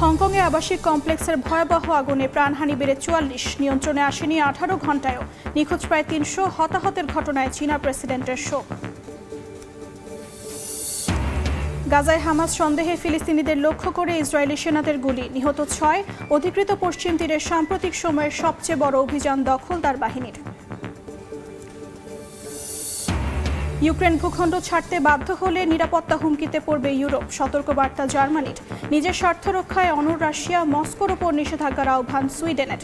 হংকংয়ে আবাসিক কমপ্লেক্সের ভয়াবহ আগুনে প্রাণহানি বেড়ে ৪৪, নিয়ন্ত্রণে আসেনি ১৮ ঘণ্টায়ও। নিখোঁজ প্রায় ৩০০, হতাহতের ঘটনায় চীনা প্রেসিডেন্টের শোক। গাজায় হামাস সন্দেহে ফিলিস্তিনিদের লক্ষ্য করে ইসরায়েলি সেনাদের গুলি, নিহত ৬। অধিকৃত পশ্চিম তীরের সাম্প্রতিক সময়ের সবচেয়ে বড় অভিযান দখলদার বাহিনীর। ইউক্রেন ভূখণ্ড ছাড়তে বাধ্য হলে নিরাপত্তা হুমকিতে পড়বে ইউরোপ, সতর্কবার্তা জার্মানির। নিজের স্বার্থ রক্ষায় অনড় রাশিয়া, মস্কোর ওপর নিষেধাজ্ঞার আহ্বান সুইডেনের।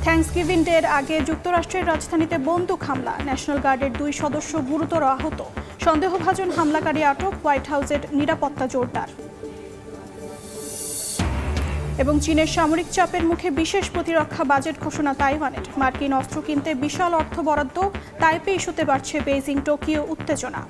থ্যাঙ্কসগিভিং ডের আগে যুক্তরাষ্ট্রের রাজধানীতে বন্দুক হামলা, ন্যাশনাল গার্ডের ২ সদস্য গুরুতর আহত। সন্দেহভাজন হামলাকারী আটক, হোয়াইট হাউসের নিরাপত্তা জোরদার। এবং চীনের সামরিক চাপের মুখে বিশেষ প্রতিরক্ষা বাজেট ঘোষণা তাইওয়ানের। মার্কিন অস্ত্র কিনতে বিশাল অর্থ বরাদ্দ, তাইপে ইস্যুতে বাড়ছে বেইজিং টোকিও উত্তেজনা।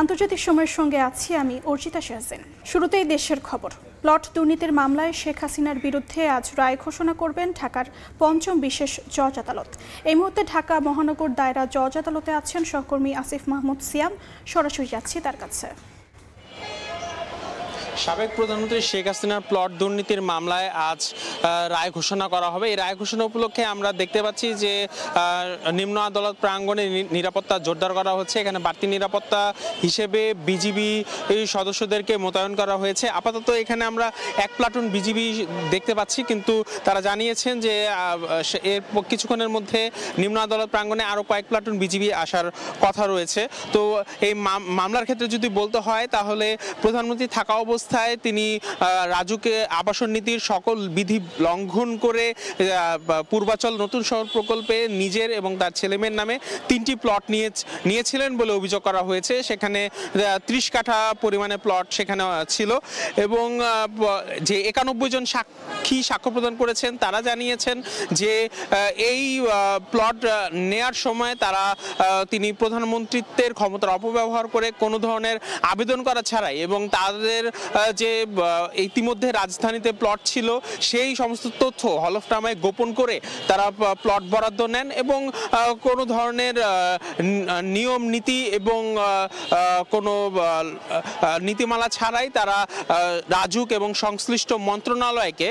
আন্তর্জাতিক সময়ের সঙ্গে আছি আমি অর্চিতা শাহজেন। শুরুতেই দেশের খবর। প্লট দুর্নীতির মামলায় শেখ হাসিনার বিরুদ্ধে আজ রায় ঘোষণা করবেন ঢাকার পঞ্চম বিশেষ জজ আদালত। এই মুহূর্তে ঢাকা মহানগর দায়রা জজ আদালতে আছেন সহকর্মী আসিফ মাহমুদ সিয়াম। সরাসরি যাচ্ছি তার কাছে। সাবেক প্রধানমন্ত্রী শেখ হাসিনার প্লট দুর্নীতির মামলায় আজ রায় ঘোষণা করা হবে। এই রায় ঘোষণা উপলক্ষে আমরা দেখতে পাচ্ছি যে নিম্ন আদালত প্রাঙ্গণে নিরাপত্তা জোরদার করা হচ্ছে। এখানে বাড়তি নিরাপত্তা হিসেবে বিজিবি সদস্যদেরকে মোতায়েন করা হয়েছে। আপাতত এখানে আমরা 1 প্লাটুন বিজিবি দেখতে পাচ্ছি, কিন্তু তারা জানিয়েছেন যে এর কিছুক্ষণের মধ্যে নিম্ন আদালত প্রাঙ্গণে আরও কয়েক প্লাটুন বিজিবি আসার কথা রয়েছে। তো এই মামলার ক্ষেত্রে যদি বলতে হয় তাহলে প্রধানমন্ত্রী থাকা অবস্থায় তিনি রাজুকে আবাসন নীতির সকল বিধি লঙ্ঘন করে পূর্বাচল নতুন শহর প্রকল্পে নিজের এবং তার ছেলেমেয়ের নামে 3টি প্লট নিয়েছিলেন বলে অভিযোগ করা হয়েছে। সেখানে 30 কাঠা পরিমাণে প্লট সেখানে ছিল এবং যে 91 জন সাক্ষী সাক্ষ্য প্রদান করেছেন তারা জানিয়েছেন যে এই প্লট নেয়ার সময় তিনি প্রধানমন্ত্রীত্বের ক্ষমতার অপব্যবহার করে কোনো ধরনের আবেদন করা ছাড়াই এবং তাদের যে ইতিমধ্যে রাজধানীতে প্লট ছিল সেই সমস্ত তথ্য হলফনামায় গোপন করে তারা প্লট বরাদ্দ নেন এবং কোনো ধরনের নিয়ম নীতি এবং কোনো নীতিমালা ছাড়াই তারা রাজুক এবং সংশ্লিষ্ট মন্ত্রণালয়কে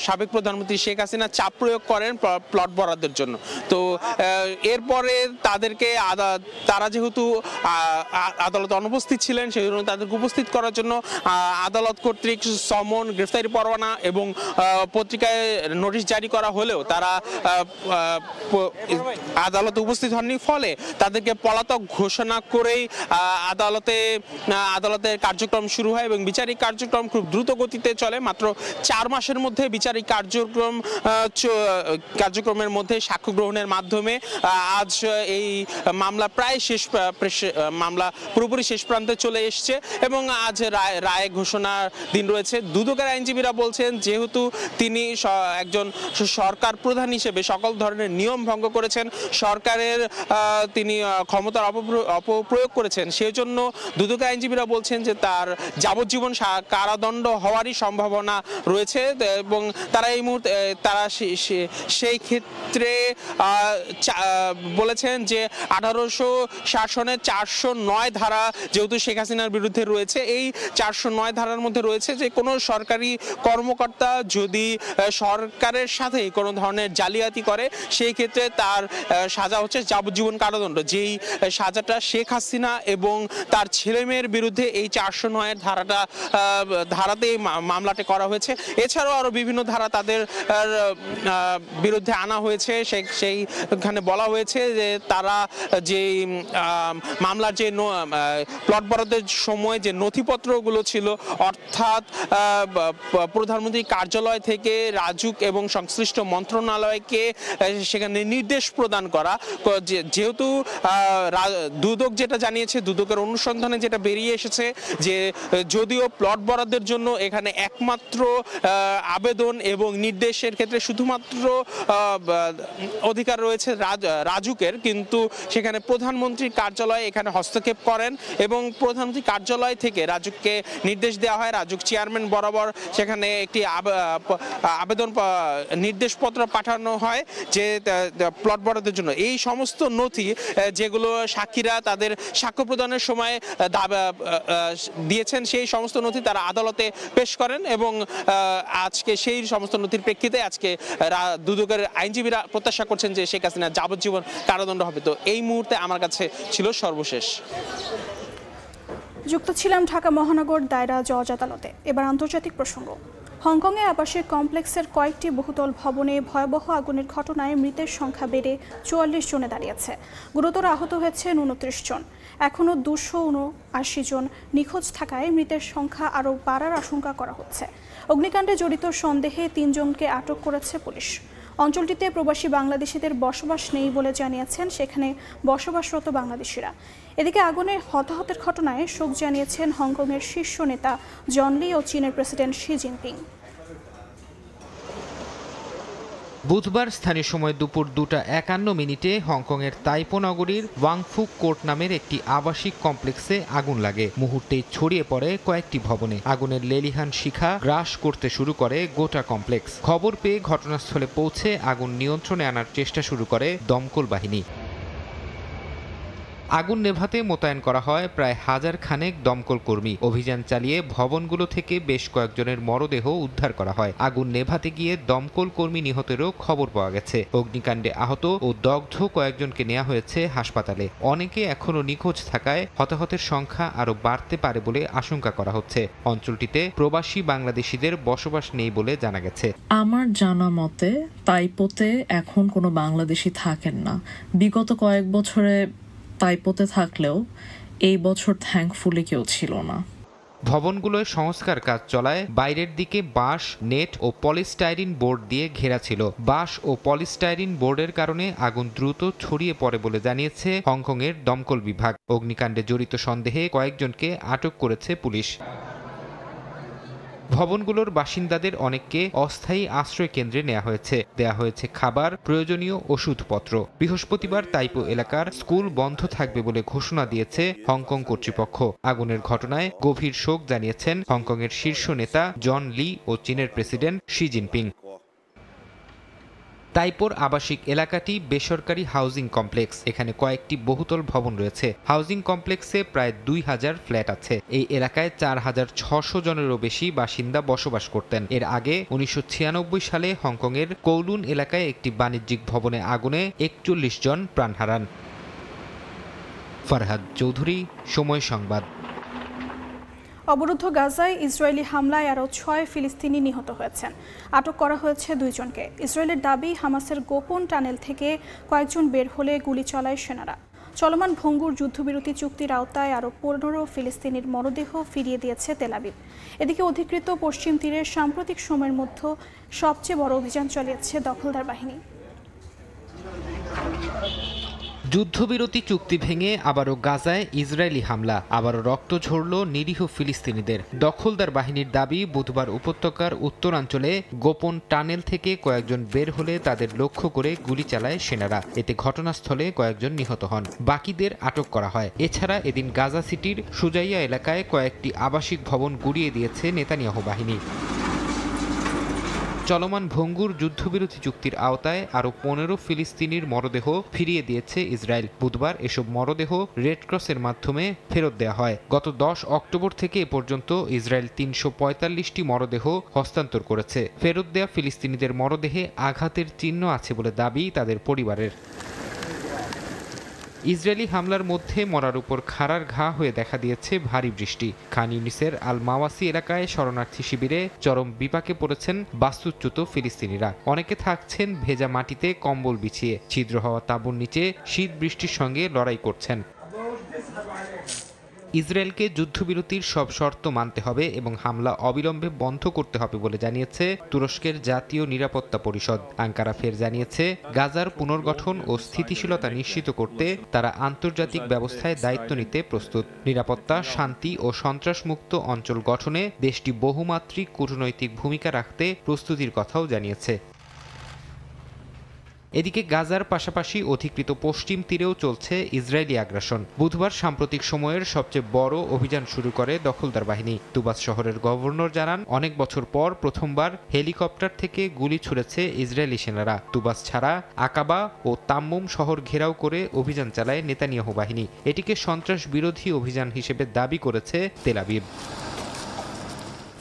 সাবেক প্রধানমন্ত্রী শেখ হাসিনা চাপ প্রয়োগ করেন প্লট বরাদ্দের জন্য। তো এরপরে তারা যেহেতু আদালতে অনুপস্থিত ছিলেন সেই জন্য তাদেরকে উপস্থিত করার জন্য আদালত কর্তৃক সমন, গ্রেফতারি পরোয়ানা এবং পত্রিকায় নোটিশ জারি করা হলেও তারা আদালতে উপস্থিত হননি। ফলে তাদেরকে পলাতক ঘোষণা করেই আদালতের কার্যক্রম শুরু হয় এবং বিচারিক কার্যক্রম খুব দ্রুত গতিতে চলে। মাত্র 4 মাসের মধ্যে বিচারিক কার্যক্রমের মধ্যে সাক্ষ্য গ্রহণের মাধ্যমে আজ এই মামলা মামলা পুরোপুরি শেষ প্রান্তে চলে এসছে এবং আজ রায় ঘোষণার দিন রয়েছে। দুদকের আইনজীবীরা বলছেন যেহেতু তিনি একজন সরকার প্রধান হিসেবে সকল ধরনের নিয়ম ভঙ্গ করেছেন, সরকারের তিনি ক্ষমতার অপপ্রয়োগ করেছেন, সেই জন্য দুদকের আইনজীবীরা বলছেন যে তার যাবজ্জীবন কারাদণ্ড হওয়ারই সম্ভাবনা রয়েছে এবং তারা এই মুহূর্তে সেই ক্ষেত্রে বলেছেন যে 1860 সনের 409 ধারা যেহেতু শেখ হাসিনার বিরুদ্ধে রয়েছে, এই 409 ধারার মধ্যে রয়েছে যে কোনো সরকারি কর্মকর্তা যদি সরকারের সাথে কোনো ধরনের জালিয়াতি করে সেই ক্ষেত্রে তার সাজা হচ্ছে যাবজ্জীবন কারাদণ্ড। যেই সাজাটা শেখ হাসিনা এবং তার ছেলেমেয়ের বিরুদ্ধে এই 409 ধারাতে মামলাটি করা হয়েছে। এছাড়াও আরো বিভিন্ন ধারা তাদের বিরুদ্ধে আনা হয়েছে। সেইখানে বলা হয়েছে যে তারা যে মামলার যে প্লট বরাদ্দের সময় যে নথিপত্রগুলো ছিল, অর্থাৎ প্রধানমন্ত্রীর কার্যালয় থেকে রাজুক এবং সংশ্লিষ্ট মন্ত্রণালয়কে সেখানে নির্দেশ প্রদান করা, যেহেতু দুদক যেটা জানিয়েছে, দুদকের অনুসন্ধানে যেটা বেরিয়ে এসেছে যে যদিও প্লট বরাদ্দের জন্য এখানে একমাত্র আবেদন এবং নির্দেশের ক্ষেত্রে শুধুমাত্র অধিকার রয়েছে রাজুকের, কিন্তু সেখানে প্রধানমন্ত্রীর কার্যালয় এখানে হস্তক্ষেপ করেন এবং প্রধানমন্ত্রী কার্যালয় থেকে রাজুককে নির্দেশ দেওয়া হয়। রাজুক চেয়ারম্যান বরাবর সেখানে একটি আবেদন নির্দেশপত্র পাঠানো হয় যে প্লট বরাদ্দের জন্য এই সমস্ত নথি যেগুলো সাক্ষীরা তাদের সাক্ষ্য প্রদানের সময় দিয়েছেন সেই সমস্ত নথি তারা আদালতে পেশ করেন এবং আজকে সেই সমস্ত নথির প্রেক্ষিতে আজকে দুদকের আইনজীবীরা প্রত্যাশা করছেন যে শেখ হাসিনা যাবজ্জীবন কারাদণ্ড হবে। তো এই মুহূর্তে আমার কাছে ছিল সর্বশেষ। যুক্ত ছিলাম ঢাকা মহানগর দায়রা জজ আদালতে। এবার আন্তর্জাতিক প্রসঙ্গ। হংকংয়ে আবাসিক কমপ্লেক্সের কয়েকটি বহুতল ভবনে ভয়াবহ আগুনের ঘটনায় মৃতের সংখ্যা বেড়ে ৪৪ জনে দাঁড়িয়েছে। গুরুতর আহত হয়েছেন ২৯ জন। এখনও ২৭৯ জন নিখোঁজ থাকায় মৃতের সংখ্যা আরও বাড়ার আশঙ্কা করা হচ্ছে। অগ্নিকাণ্ডে জড়িত সন্দেহে ৩ জনকে আটক করেছে পুলিশ। অঞ্চলটিতে প্রবাসী বাংলাদেশিদের বসবাস নেই বলে জানিয়েছেন সেখানে বসবাসরত বাংলাদেশিরা। এদিকে আগুনে হতাহতের ঘটনায় শোক জানিয়েছেন হংকংয়ের শীর্ষ নেতা জন লি ও চীনের প্রেসিডেন্ট শি জিনপিং। বুধবার স্থানীয় সময় দুপুর 2:51 হংকংয়ের তাইপো নগরীর ওয়াংফুক কোর্ট নামের একটি আবাসিক কমপ্লেক্সে আগুন লাগে। মুহূর্তেই ছড়িয়ে পড়ে কয়েকটি ভবনে। আগুনের লেলিহান শিখা গ্রাস করতে শুরু করে গোটা কমপ্লেক্স। খবর পেয়ে ঘটনাস্থলে পৌঁছে আগুন নিয়ন্ত্রণে আনার চেষ্টা শুরু করে দমকল বাহিনী। আগুন নেভাতে মোতায়েন করা হয় প্রায় 1000 খানেক দমকল কর্মী। অভিযান চালিয়ে ভবনগুলো থেকে বেশ কয়েকজনের মরদেহ উদ্ধার করা হয়। আগুন নেভাতে গিয়ে দমকল কর্মী নিহতেরও খবর পাওয়া গেছে। অগ্নিকাণ্ডে আহত ও দগ্ধ কয়েকজনকে নেওয়া হয়েছে হাসপাতালে। অনেকে এখনও নিখোঁজ থাকায় হতাহতের সংখ্যা আরও বাড়তে পারে বলে আশঙ্কা করা হচ্ছে। অঞ্চলটিতে প্রবাসী বাংলাদেশিদের বসবাস নেই বলে জানা গেছে। আমার জানা মতে তাইপোতে এখন কোনো বাংলাদেশি থাকেন না। বিগত কয়েক বছরে তাইপোতে থাকলেও এই বছর থ্যাঙ্কফুলি কেউ ছিল না। ভবনগুলোয় সংস্কার কাজ চলায় বাইরের দিকে বাঁশ, নেট ও পলিস্টাইরিন বোর্ড দিয়ে ঘেরা ছিল। বাঁশ ও পলিস্টাইরিন বোর্ডের কারণে আগুন দ্রুত ছড়িয়ে পড়ে বলে জানিয়েছে হংকংয়ের দমকল বিভাগ। অগ্নিকাণ্ডে জড়িত সন্দেহে কয়েকজনকে আটক করেছে পুলিশ। ভবনগুলোর বাসিন্দাদের অনেককে অস্থায়ী আশ্রয় কেন্দ্রে দেয়া হয়েছে খাবার, প্রয়োজনীয় ওষুধপত্র। বৃহস্পতিবার তাইপো এলাকার স্কুল বন্ধ থাকবে বলে ঘোষণা দিয়েছে হংকং কর্তৃপক্ষ। আগুনের ঘটনায় গভীর শোক জানিয়েছেন হংকংয়ের শীর্ষ নেতা জন লি ও চীনের প্রেসিডেন্ট শি জিনপিং। তাইপোর আবাসিক এলাকাটি বেসরকারি হাউজিং কমপ্লেক্স। এখানে কয়েকটি বহুতল ভবন রয়েছে। হাউজিং কমপ্লেক্সে প্রায় 2000 ফ্ল্যাট আছে। এই এলাকায় 4600 জনেরও বেশি বাসিন্দা বসবাস করতেন। এর আগে 1996 সালে হংকংয়ের কৌলুন এলাকায় একটি বাণিজ্যিক ভবনে আগুনে 41 জন প্রাণ হারান। ফরহাদ চৌধুরী, সময় সংবাদ। অবরুদ্ধ গাজায় ইসরায়েলি হামলায় আরও 6 ফিলিস্তিনি নিহত হয়েছেন। আটক করা হয়েছে 2 জনকে। ইসরায়েলের দাবি, হামাসের গোপন টানেল থেকে কয়েকজন বের হলে গুলি চালায় সেনারা। চলমান ভঙ্গুর যুদ্ধবিরতি চুক্তির আওতায় আরও 15 ফিলিস্তিনির মরদেহ ফিরিয়ে দিয়েছে তেল আবিব। এদিকে অধিকৃত পশ্চিম তীরের সাম্প্রতিক সময়ের মধ্যে সবচেয়ে বড় অভিযান চালিয়েছে দখলদার বাহিনী। যুদ্ধবিরতি চুক্তি ভেঙে আবারও গাজায় ইসরায়েলি হামলা, আবারও রক্ত ঝরল নিরীহ ফিলিস্তিনিদের। দখলদার বাহিনীর দাবি, বুধবার উপত্যকার উত্তরাঞ্চলে গোপন টানেল থেকে কয়েকজন বের হলে তাদের লক্ষ্য করে গুলি চালায় সেনারা। এতে ঘটনাস্থলে কয়েকজন নিহত হন, বাকিদের আটক করা হয়। এছাড়া এদিন গাজা সিটির সুজাইয়া এলাকায় কয়েকটি আবাসিক ভবন গুড়িয়ে দিয়েছে নেতানিয়াহু বাহিনী। চলমান ভঙ্গুর যুদ্ধবিরতি চুক্তির আওতায় আরও 15 ফিলিস্তিনির মরদেহ ফিরিয়ে দিয়েছে ইসরায়েল। বুধবার এসব মরদেহ রেড ক্রসের মাধ্যমে ফেরত দেওয়া হয়। গত 10 অক্টোবর থেকে এ পর্যন্ত ইসরায়েল 345টি মরদেহ হস্তান্তর করেছে। ফেরত দেয়া ফিলিস্তিনিদের মরদেহে আঘাতের চিহ্ন আছে বলে দাবি তাদের পরিবারের। ইসরায়েলি হামলার মধ্যে মরার উপর খাড়ার ঘা হয়ে দেখা দিয়েছে ভারী বৃষ্টি। খান ইউনিসের আল মাওয়াসি এলাকায় শরণার্থী শিবিরে চরম বিপাকে পড়েছেন বাস্তুচ্যুত ফিলিস্তিনিরা। অনেকে থাকছেন ভেজা মাটিতে কম্বল বিছিয়ে। ছিদ্র হওয়া তাঁবুর নিচে শীত বৃষ্টির সঙ্গে লড়াই করছেন। ইসরায়েলকে যুদ্ধবিরতির সব শর্ত মানতে হবে এবং হামলা অবিলম্বে বন্ধ করতে হবে বলে জানিয়েছে তুরস্কের জাতীয় নিরাপত্তা পরিষদ। আঙ্কারা ফের জানিয়েছে, গাজার পুনর্গঠন ও স্থিতিশীলতা নিশ্চিত করতে তারা আন্তর্জাতিক ব্যবস্থায় দায়িত্ব নিতে প্রস্তুত। নিরাপত্তা, শান্তি ও সন্ত্রাসমুক্ত অঞ্চল গঠনে দেশটি বহুমাত্রিক কূটনৈতিক ভূমিকা রাখতে প্রস্তুতির কথাও জানিয়েছে। এদিকে গাজার পাশাপাশি অধিকৃত পশ্চিম তীরেও চলছে ইসরায়েলি আগ্রাসন। বুধবার সাম্প্রতিক সময়ের সবচেয়ে বড় অভিযান শুরু করে দখলদার বাহিনী। তুবাস শহরের গভর্নর জানান, অনেক বছর পর প্রথমবার হেলিকপ্টার থেকে গুলি ছুড়েছে ইসরায়েলি সেনারা। তুবাস ছাড়া আকাবা ও তাম্মুম শহর ঘেরাও করে অভিযান চালায় নেতানিয়াহু বাহিনী। এটিকে সন্ত্রাস বিরোধী অভিযান হিসেবে দাবি করেছে তেল আবিব।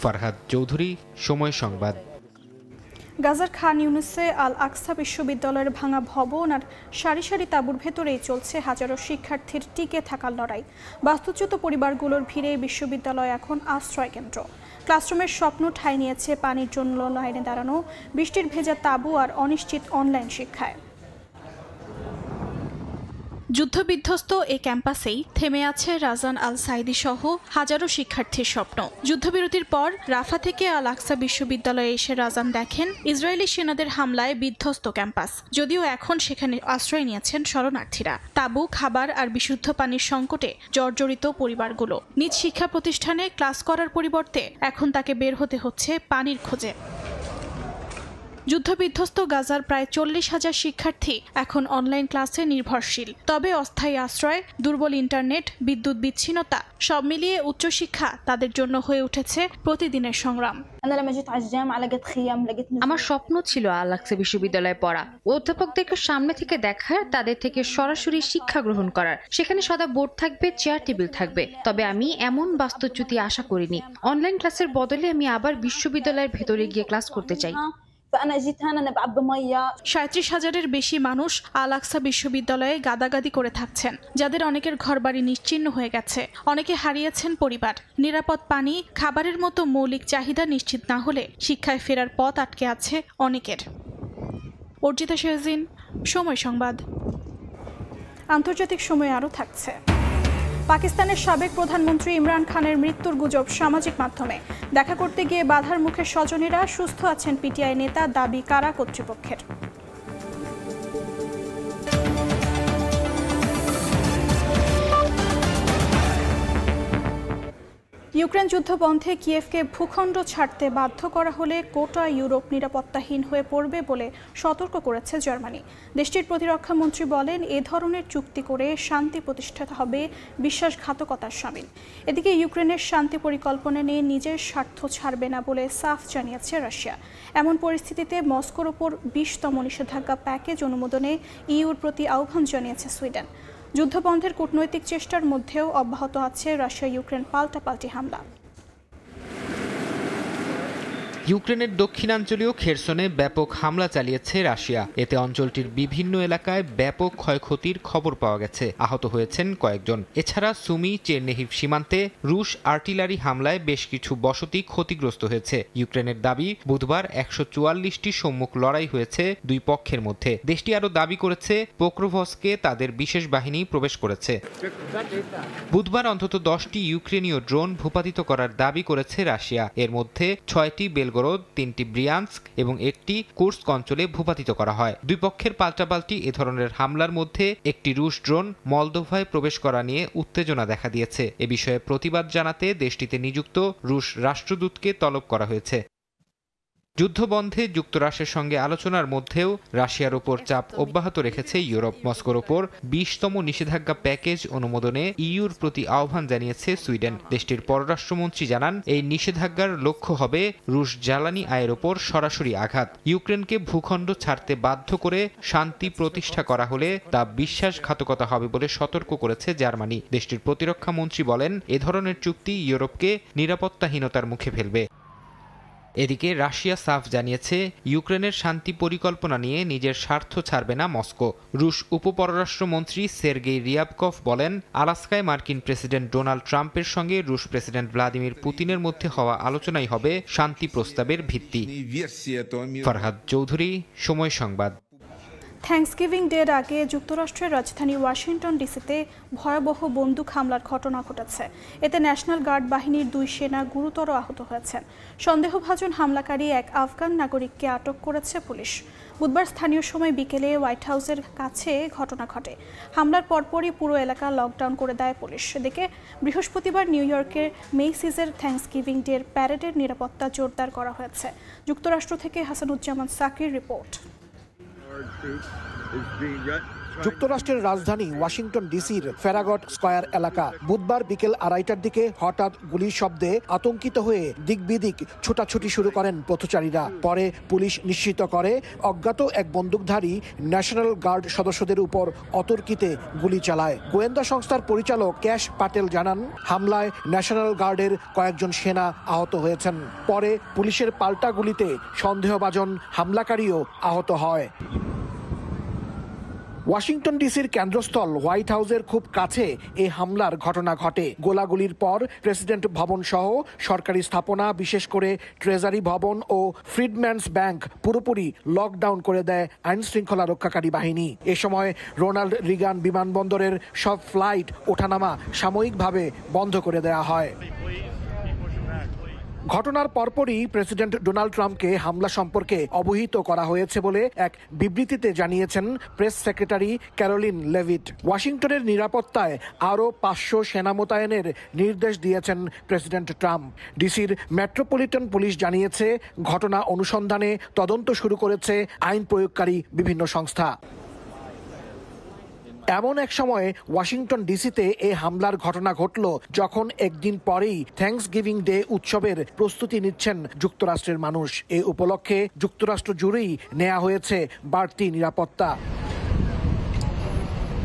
ফারহাদ চৌধুরী, সময় সংবাদ। গাজার খান ইউনুসে আল আকসা বিশ্ববিদ্যালয়ের ভাঙা ভবন আর সারি সারি তাঁবুর ভেতরেই চলছে হাজারো শিক্ষার্থীর টিকে থাকার লড়াই। বাস্তুচ্যুত পরিবারগুলোর ভিড়ে বিশ্ববিদ্যালয় এখন আশ্রয় কেন্দ্র। ক্লাসরুমের স্বপ্ন ঠাঁই নিয়েছে পানির জন্য লাইনে দাঁড়ানো, বৃষ্টির ভেজা তাঁবু আর অনিশ্চিত অনলাইন শিক্ষায়। যুদ্ধবিধ্বস্ত এ ক্যাম্পাসেই থেমে আছে রাজান আল সাইদি সহ হাজারো শিক্ষার্থীর স্বপ্ন। যুদ্ধবিরতির পর রাফা থেকে আল আকসা বিশ্ববিদ্যালয়ে এসে রাজান দেখেন ইসরায়েলি সেনাদের হামলায় বিধ্বস্ত ক্যাম্পাস। যদিও এখন সেখানে আশ্রয় নিয়েছেন শরণার্থীরা। তাঁবু, খাবার আর বিশুদ্ধ পানির সংকটে জর্জরিত পরিবারগুলো। নিজ শিক্ষা প্রতিষ্ঠানে ক্লাস করার পরিবর্তে এখন তাকে বের হতে হচ্ছে পানির খোঁজে। যুদ্ধবিধ্বস্ত গাজার প্রায় 40,000 শিক্ষার্থী এখন অনলাইন ক্লাসে নির্ভরশীল। তবে অস্থায়ী আশ্রয়, দুর্বল ইন্টারনেট, বিদ্যুৎ বিচ্ছিন্নতা সব মিলিয়ে উচ্চশিক্ষা তাদের জন্য হয়ে উঠেছে প্রতিদিনের সংগ্রাম। আমার স্বপ্ন ছিল আল আকসা বিশ্ববিদ্যালয়ে পড়া, অধ্যাপকদেরকে সামনে থেকে দেখার, তাদের থেকে সরাসরি শিক্ষা গ্রহণ করার। সেখানে সদা বোর্ড থাকবে, চেয়ার টেবিল থাকবে। তবে আমি এমন বাস্তুচ্যুতি আশা করিনি। অনলাইন ক্লাসের বদলে আমি আবার বিশ্ববিদ্যালয়ের ভেতরে গিয়ে ক্লাস করতে চাই। 37,000-এর বেশি মানুষ আল আকসা বিশ্ববিদ্যালয়ে গাদাগাদি করে থাকছেন, যাদের অনেকের ঘরবাড়ি নিশ্চিহ্ন হয়ে গেছে। অনেকে হারিয়েছেন পরিবার। নিরাপদ পানি, খাবারের মতো মৌলিক চাহিদা নিশ্চিত না হলে শিক্ষায় ফেরার পথ আটকে আছে অনেকের। অর্জিতা শেহজিন, সময় সংবাদ। আন্তর্জাতিক সময় আরও থাকছে। পাকিস্তানের সাবেক প্রধানমন্ত্রী ইমরান খানের মৃত্যুর গুজব সামাজিক মাধ্যমে। দেখা করতে গিয়ে বাধার মুখে স্বজনেরা। সুস্থ আছেন পিটিআই নেতা, দাবি কারা কর্তৃপক্ষের। ইউক্রেন যুদ্ধ বন্ধে কিয়েভকে ভূখণ্ড ছাড়তে বাধ্য করা হলে গোটা ইউরোপ নিরাপত্তাহীন হয়ে পড়বে বলে সতর্ক করেছে জার্মানি। দেশটির প্রতিরক্ষা মন্ত্রী বলেন, এ ধরনের চুক্তি করে শান্তি প্রতিষ্ঠা হবে বিশ্বাসঘাতকতার শামিল। এদিকে ইউক্রেনের শান্তি পরিকল্পনা নিয়ে নিজের স্বার্থ ছাড়বে না বলে সাফ জানিয়েছে রাশিয়া। এমন পরিস্থিতিতে মস্কোর ওপর 20তম নিষেধাজ্ঞা প্যাকেজ অনুমোদনে ইউর প্রতি আহ্বান জানিয়েছে সুইডেন। যুদ্ধবন্ধের কূটনৈতিক চেষ্টার মধ্যেও অব্যাহত আছে রাশিয়া ইউক্রেন পাল্টাপাল্টি হামলা। ইউক্রেনের দক্ষিণাঞ্চলীয় খেরসনে ব্যাপক হামলা চালিয়েছে রাশিয়া। এতে অঞ্চলটির বিভিন্ন এলাকায় ব্যাপক ক্ষয়ক্ষতির খবর পাওয়া গেছে। আহত হয়েছেন কয়েকজন। এছাড়া সুমি চেরনেহিভ সীমান্তে রুশ আর্টিলারি হামলায় বেশ কিছু বসতি ক্ষতিগ্রস্ত হয়েছে। ইউক্রেনের দাবি, বুধবার 144টি সম্মুখ লড়াই হয়েছে দুই পক্ষের মধ্যে। দেশটি আরও দাবি করেছে পোক্রোভস্কে তাদের বিশেষ বাহিনী প্রবেশ করেছে। বুধবার অন্তত 10টি ইউক্রেনীয় ড্রোন ভূপাতিত করার দাবি করেছে রাশিয়া। এর মধ্যে 6টি বেলগরদ, 3টি ব্রিয়ান্স্ক এবং 1টি কুর্স্ক অঞ্চলে ভূপাতিত করা হয়। দুই পক্ষের পাল্টাপাল্টি এ ধরনের হামলার মধ্যে একটি রুশ ড্রোন মলদোভায় প্রবেশ করা নিয়ে উত্তেজনা দেখা দিয়েছে। এ বিষয়ে প্রতিবাদ জানাতে দেশটিতে নিযুক্ত রুশ রাষ্ট্রদূতকে তলব করা হয়েছে। যুদ্ধবন্ধে যুক্তরাষ্ট্রের সঙ্গে আলোচনার মধ্যেও রাশিয়ার ওপর চাপ অব্যাহত রেখেছে ইউরোপ। মস্কোর ওপর 20তম নিষেধাজ্ঞা প্যাকেজ অনুমোদনে ইউর প্রতি আহ্বান জানিয়েছে সুইডেন। দেশটির পররাষ্ট্রমন্ত্রী জানান, এই নিষেধাজ্ঞার লক্ষ্য হবে রুশ জ্বালানি আয়ের ওপর সরাসরি আঘাত। ইউক্রেনকে ভূখণ্ড ছাড়তে বাধ্য করে শান্তি প্রতিষ্ঠা করা হলে তা বিশ্বাসঘাতকতা হবে বলে সতর্ক করেছে জার্মানি। দেশটির প্রতিরক্ষা মন্ত্রী বলেন, এ ধরনের চুক্তি ইউরোপকে নিরাপত্তাহীনতার মুখে ফেলবে। এদিকে রাশিয়া সাফ জানিয়েছে, ইউক্রেনের শান্তি পরিকল্পনা নিয়ে নিজের স্বার্থ ছাড়বে না মস্কো। রুশ উপপররাষ্ট্রমন্ত্রী সের্গেই রিয়াবকভ বলেন, আলাস্কায় মার্কিন প্রেসিডেন্ট ডোনাল্ড ট্রাম্পের সঙ্গে রুশ প্রেসিডেন্ট ভ্লাদিমির পুতিনের মধ্যে হওয়া আলোচনাই হবে শান্তি প্রস্তাবের ভিত্তি। ফারহাদ চৌধুরী, সময় সংবাদ। থ্যাঙ্কসগিভিং ডের আগে যুক্তরাষ্ট্রের রাজধানী ওয়াশিংটন ডিসিতে ভয়াবহ বন্দুক হামলার ঘটনা ঘটেছে। এতে ন্যাশনাল গার্ড বাহিনীর 2 সেনা গুরুতর আহত হয়েছেন। সন্দেহভাজন হামলাকারী এক আফগান নাগরিককে আটক করেছে পুলিশ। বুধবার স্থানীয় সময় বিকেলে হোয়াইট হাউসের কাছে ঘটনা ঘটে। হামলার পরপরই পুরো এলাকা লকডাউন করে দেয় পুলিশ। এদিকে বৃহস্পতিবার নিউ ইয়র্কের মেইসিজের থ্যাঙ্কসগিভিং ডের প্যারেডের নিরাপত্তা জোরদার করা হয়েছে। যুক্তরাষ্ট্র থেকে হাসানুজ্জামান সাকির রিপোর্ট। যুক্তরাষ্ট্রের রাজধানী ওয়াশিংটন ডিসির ফেরাগট স্কয়ার এলাকা বুধবার বিকেল 2:30টার দিকে হঠাৎ গুলির শব্দে আতঙ্কিত হয়ে দিকবিদিক ছোটাছুটি শুরু করেন পথচারীরা। পরে পুলিশ নিশ্চিত করে অজ্ঞাত এক বন্দুকধারী ন্যাশনাল গার্ড সদস্যদের উপর অতর্কিতে গুলি চালায়। গোয়েন্দা সংস্থার পরিচালক ক্যাশ পাটেল জানান, হামলায় ন্যাশনাল গার্ডের কয়েকজন সেনা আহত হয়েছেন। পরে পুলিশের পাল্টা গুলিতে সন্দেহভাজন হামলাকারীও আহত হয়। ওয়াশিংটন ডিসির কেন্দ্রস্থল হোয়াইট হাউসের খুব কাছে এই হামলার ঘটনা ঘটে। গোলাগুলির পর প্রেসিডেন্ট ভবন সহ সরকারি স্থাপনা, বিশেষ করে ট্রেজারি ভবন ও ফ্রিডম্যানস ব্যাংক পুরোপুরি লকডাউন করে দেয় আইন শৃঙ্খলা রক্ষাকারী বাহিনী। এ সময় রোনাল্ড রিগান বিমানবন্দরের সব ফ্লাইট ওঠানামা সাময়িকভাবে বন্ধ করে দেওয়া হয়। ঘটনার পরপরই প্রেসিডেন্ট ডোনাল্ড ট্রাম্পকে হামলা সম্পর্কে অবহিত করা হয়েছে বলে এক বিবৃতিতে জানিয়েছেন প্রেস সেক্রেটারি ক্যারোলিন লেভিট। ওয়াশিংটনের নিরাপত্তায় আরও 500 সেনা মোতায়েনের নির্দেশ দিয়েছেন প্রেসিডেন্ট ট্রাম্প। ডিসির মেট্রোপলিটন পুলিশ জানিয়েছে, ঘটনা অনুসন্ধানে তদন্ত শুরু করেছে আইন প্রয়োগকারী বিভিন্ন সংস্থা। এমন এক সময়ে ওয়াশিংটন ডিসিতে এই হামলার ঘটনা ঘটল যখন একদিন পরেই থ্যাঙ্কসগিভিং ডে উৎসবের প্রস্তুতি নিচ্ছেন যুক্তরাষ্ট্রের মানুষ। এই উপলক্ষে যুক্তরাষ্ট্র জুড়েই নেওয়া হয়েছে বাড়তি নিরাপত্তা।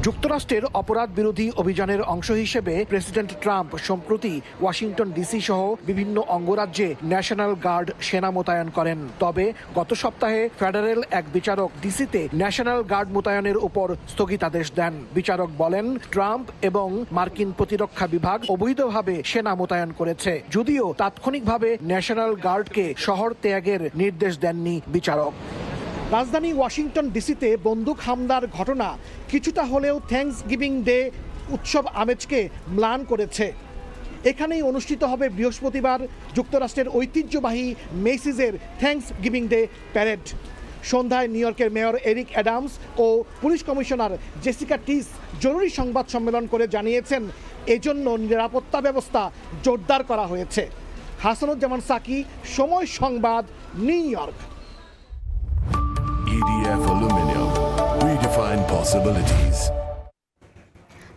যুক্তরাষ্ট্রের অপরাধ বিরোধী অভিযানের অংশ হিসেবে প্রেসিডেন্ট ট্রাম্প সম্প্রতি ওয়াশিংটন ডিসি সহ বিভিন্ন অঙ্গরাজ্যে ন্যাশনাল গার্ড সেনা মোতায়েন করেন। তবে গত সপ্তাহে ফেডারেল এক বিচারক ডিসিতে ন্যাশনাল গার্ড মোতায়েনের উপর স্থগিতাদেশ দেন। বিচারক বলেন, ট্রাম্প এবং মার্কিন প্রতিরক্ষা বিভাগ অবৈধভাবে সেনা মোতায়েন করেছে, যদিও তাৎক্ষণিকভাবে ন্যাশনাল গার্ডকে শহর ত্যাগের নির্দেশ দেননি বিচারক। রাজধানী ওয়াশিংটন ডিসিতে বন্দুক হামলার ঘটনা কিছুটা হলেও থ্যাঙ্কসগিভিং ডে উৎসব আমেজকে ম্লান করেছে। এখানেই অনুষ্ঠিত হবে বৃহস্পতিবার যুক্তরাষ্ট্রের ঐতিহ্যবাহী মেসিজের থ্যাঙ্কসগিভিং ডে প্যারেড। সন্ধ্যায় নিউ ইয়র্কের মেয়র এরিক অ্যাডামস ও পুলিশ কমিশনার জেসিকা টিস জরুরি সংবাদ সম্মেলন করে জানিয়েছেন, এজন্য নিরাপত্তা ব্যবস্থা জোরদার করা হয়েছে। হাসানুজ্জামান সাকি, সময় সংবাদ, new York. EDF Aluminium. Redefine possibilities.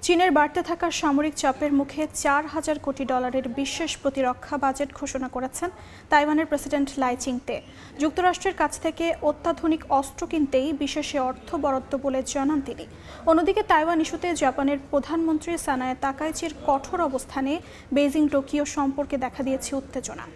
চীনের বাড়তে থাকা সামরিক চাপের মুখে $4,000 কোটি বিশেষ প্রতিরক্ষা বাজেট ঘোষণা করেছেন তাইওয়ানের প্রেসিডেন্ট লাই চিংতে। যুক্তরাষ্ট্রের কাছ থেকে অত্যাধুনিক অস্ত্র কিনতেই বিশেষ অর্থ বরাদ্দ বলে জানান তিনি। অন্যদিকে তাইওয়ান ইস্যুতে জাপানের প্রধানমন্ত্রী সানায়ে তাকাইচির কঠোর অবস্থানে বেইজিং টোকিও সম্পর্কে দেখা দিয়েছে উত্তেজনা।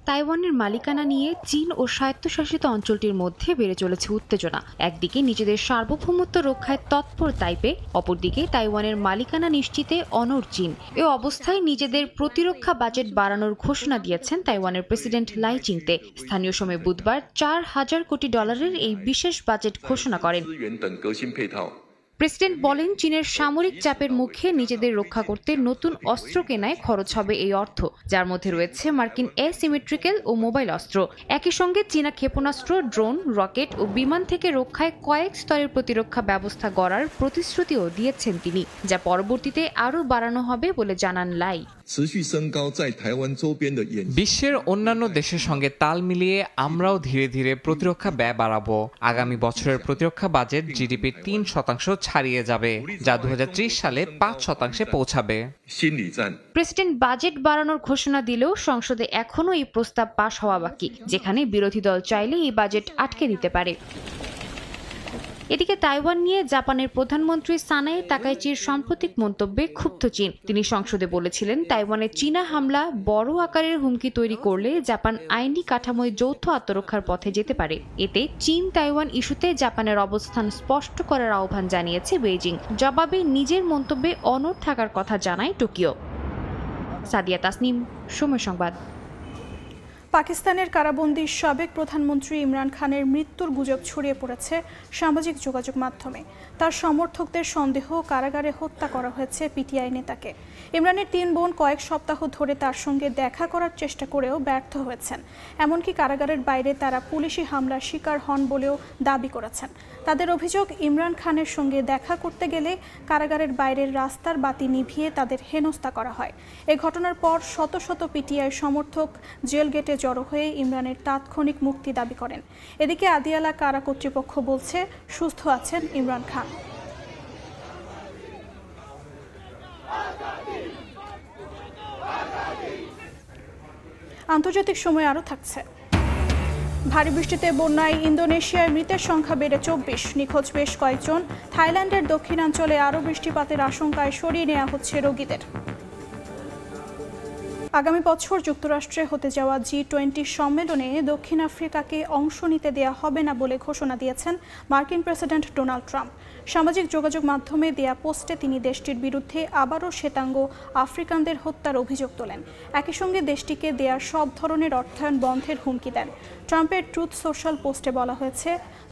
তাইওয়ানের মালিকানা নিয়ে চীন ও স্বায়ত্তশাসিত অঞ্চলটির মধ্যে বেড়ে চলেছে উত্তেজনা। একদিকে নিজেদের সার্বভৌমত্ব রক্ষায় তৎপর তাইপে, অপরদিকে তাইওয়ানের মালিকানা নিশ্চিতে অনড় চীন। এ অবস্থায় নিজেদের প্রতিরক্ষা বাজেট বাড়ানোর ঘোষণা দিয়েছেন তাইওয়ানের প্রেসিডেন্ট লাই চিংতে। স্থানীয় সময় বুধবার $4,000 কোটি এই বিশেষ বাজেট ঘোষণা করেন। প্রেসিডেন্ট বলেন, চীনের সামরিক চাপের মুখে নিজেদের রক্ষা করতে নতুন অস্ত্র কেনায় খরচ হবে এই অর্থ, যার মধ্যে রয়েছে মার্কিন অ্যাসিমেট্রিক্যাল ও মোবাইল অস্ত্র। একই সঙ্গে চীনা ক্ষেপণাস্ত্র, ড্রোন, রকেট ও বিমান থেকে রক্ষায় কয়েক স্তরের প্রতিরক্ষা ব্যবস্থা গড়ার প্রতিশ্রুতিও দিয়েছেন তিনি, যা পরবর্তীতে আরও বাড়ানো হবে বলে জানান লাই। বিশ্বের অন্যান্য দেশের সঙ্গে তাল মিলিয়ে আমরাও ধীরে ধীরে প্রতিরক্ষা ব্যয় বাড়াবো। আগামী বছরের প্রতিরক্ষা বাজেট জিডিপির 3% ছাড়িয়ে যাবে, যা 2030 সালে 5% পৌঁছাবে। প্রেসিডেন্ট বাজেট বাড়ানোর ঘোষণা দিলেও সংসদে এখনো এই প্রস্তাব পাশ হওয়া বাকি, যেখানে বিরোধী দল চাইলে এই বাজেট আটকে দিতে পারে। এদিকে তাইওয়ান নিয়ে জাপানের প্রধানমন্ত্রী সানায়ে তাকাইচির সাম্প্রতিক মন্তব্যে ক্ষুব্ধ চীন। তিনি সংসদে বলেছিলেন, তাইওয়ানে চীনা হামলা বড় আকারের হুমকি তৈরি করলে জাপান আইনি কাঠামোয় যৌথ আত্মরক্ষার পথে যেতে পারে। এতে চীন তাইওয়ান ইস্যুতে জাপানের অবস্থান স্পষ্ট করার আহ্বান জানিয়েছে বেইজিং। জবাবে নিজের মন্তব্যে অনড় থাকার কথা জানায় টোকিও। সাদিয়া তাসনিম, সময় সংবাদ। পাকিস্তানের কারাবন্দী সাবেক প্রধানমন্ত্রী ইমরান খানের মৃত্যুর গুজব ছড়িয়ে পড়েছে সামাজিক যোগাযোগ মাধ্যমে। তার সমর্থকদের সন্দেহ কারাগারে হত্যা করা হয়েছে পিটিআই নেতাকে। ইমরানের 3 বোন কয়েক সপ্তাহ ধরে তার সঙ্গে দেখা করার চেষ্টা করেও ব্যর্থ হয়েছেন। এমনকি কারাগারের বাইরে তারা পুলিশি হামলার শিকার হন বলেও দাবি করেছেন। তাদের অভিযোগ, ইমরান খানের সঙ্গে দেখা করতে গেলে কারাগারের বাইরের রাস্তার বাতি নিভিয়ে তাদের হেনস্থা করা হয়। এ ঘটনার পর শত শত পিটিআই সমর্থক জেল গেটে জড়ো হয়ে ইমরানের তাৎক্ষণিক মুক্তি দাবি করেন। এদিকে আদিয়ালা কারা কর্তৃপক্ষ বলছে সুস্থ আছেন ইমরান খান। আন্তর্জাতিক সময় আরও থাকছে। ভারী বৃষ্টিতে বন্যায় ইন্দোনেশিয়ায় মৃতের সংখ্যা বেড়ে 24, নিখোঁজ বেশ কয়েকজন। থাইল্যান্ডের দক্ষিণাঞ্চলে আরও বৃষ্টিপাতের আশঙ্কায় সরিয়ে নেওয়া হচ্ছে রোগীদের। আগামী বছর যুক্তরাষ্ট্রে হতে যাওয়া G20 সম্মেলনে দক্ষিণ আফ্রিকাকে অংশ নিতে দেয়া হবে না বলে ঘোষণা দিয়েছেন মার্কিন প্রেসিডেন্ট ডোনাল্ড ট্রাম্প। সামাজিক যোগাযোগ মাধ্যমে দেয়া পোস্টে তিনি দেশটির বিরুদ্ধে আবারও শ্বেতাঙ্গ আফ্রিকানদের হত্যার অভিযোগ তোলেন। একই সঙ্গে দেশটিকে দেয়া সব ধরনের অর্থায়ন বন্ধের হুমকি দেন। ট্রাম্পের ট্রুথ সোশ্যাল পোস্টে বলা হয়েছে,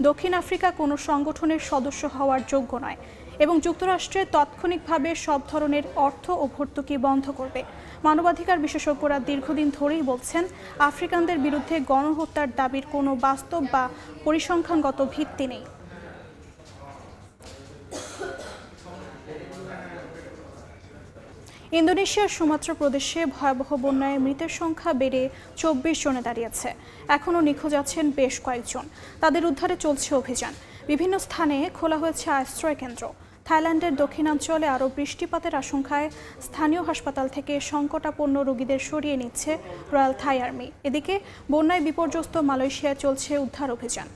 দক্ষিণ আফ্রিকা কোনো সংগঠনের সদস্য হওয়ার যোগ্য নয় এবং যুক্তরাষ্ট্রে তাৎক্ষণিকভাবে সব ধরনের অর্থ ও ভর্তুকি বন্ধ করবে। মানবাধিকার বিশেষজ্ঞরা দীর্ঘদিন ধরেই বলছেন, আফ্রিকানদের বিরুদ্ধে গণহত্যার দাবির কোনো বাস্তব বা পরিসংখ্যানগত ভিত্তি নেই। ইন্দোনেশিয়ার সুমাত্রা প্রদেশে ভয়াবহ বন্যায় মৃতের সংখ্যা বেড়ে 24 জনে দাঁড়িয়েছে। এখনও নিখোঁজ আছেন বেশ কয়েকজন। তাদের উদ্ধারে চলছে অভিযান। বিভিন্ন স্থানে খোলা হয়েছে আশ্রয় কেন্দ্র। থাইল্যান্ডের দক্ষিণাঞ্চলে আরও বৃষ্টিপাতের আশঙ্কায় স্থানীয় হাসপাতাল থেকে সংকটাপন্ন রোগীদের সরিয়ে নিচ্ছে রয়্যাল থাই আর্মি। এদিকে বন্যায় বিপর্যস্ত মালয়েশিয়ায় চলছে উদ্ধার অভিযান।